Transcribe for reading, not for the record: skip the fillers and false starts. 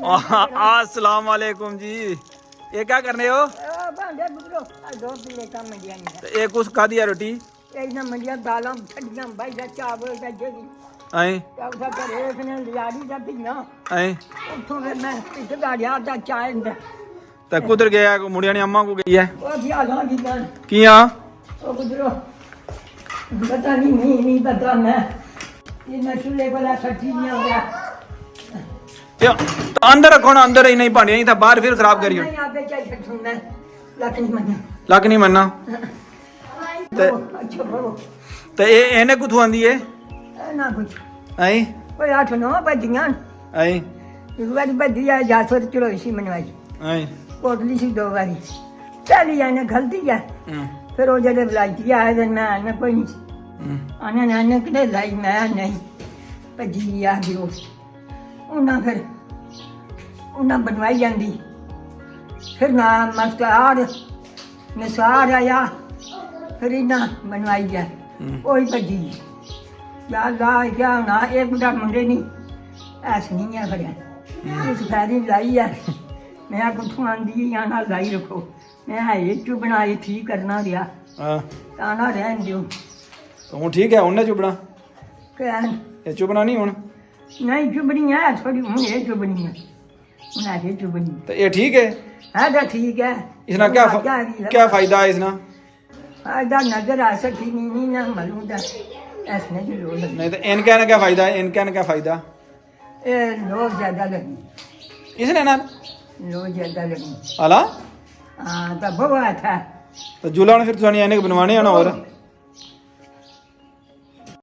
अस्सलाम वालेकुम जी। ये क्या करने हो? ये कुछ खा दिया रोटी? कुधर गया मुड़िया ने अम्मा को गई है किया पता नहीं पता मैं चूल्हे वाला सब्जी नहीं हो गया तो अंदर रखो ना, अंदर ही नहीं पानी नहीं था, बाहर फिर खराब करियो। लक नहीं मनना तो एने कुछ आंदी है ना कुछ आई कोई 8-9 बजियां आई एक बार बजी है जासर चलो इसी मनवाई आई कोटली सी 2 बारी पहली आने गलती है फिर वो जड़े बुलाई आए दिन मैं आने कोई नहीं आने नाने कदे लाई मैं नहीं भजी आ गयो उन्हें फिर उन्हें बनवाई जाती फिर ना मस्तार निसार आया फिर इन्हें बनवाई जाए वही भजी यार ला क्या होना एक मुंडा मुंडे नहीं ऐसा नहीं है खड़िया इस फैरी लाई है मैं कुछ आंदी आना लाई रखो मैं ये चुभना ये ठीक करना रहा ताना रहन दो तो हूँ ठीक है उन्हें चुभना क्या ये चुभना नहीं हूँ नहीं चुभनी है थोड़ी हूँ ये चुभनी है उन्हें ये चुभनी तो ये ठीक है तो ठीक है इसना क्या फायदा है इसना फायदा नजर आ सकती नहीं ना मालूम था ऐसा नहीं लोग नहीं तो इनका ना क्या फायदा है इनका ना क्या फायदा ये लोग ज्यादा लगी इसने ना लोग ज्यादा लगी अला हाँ तो बहुत था तो जुलान फिर तुझे बनवाने हैं ना और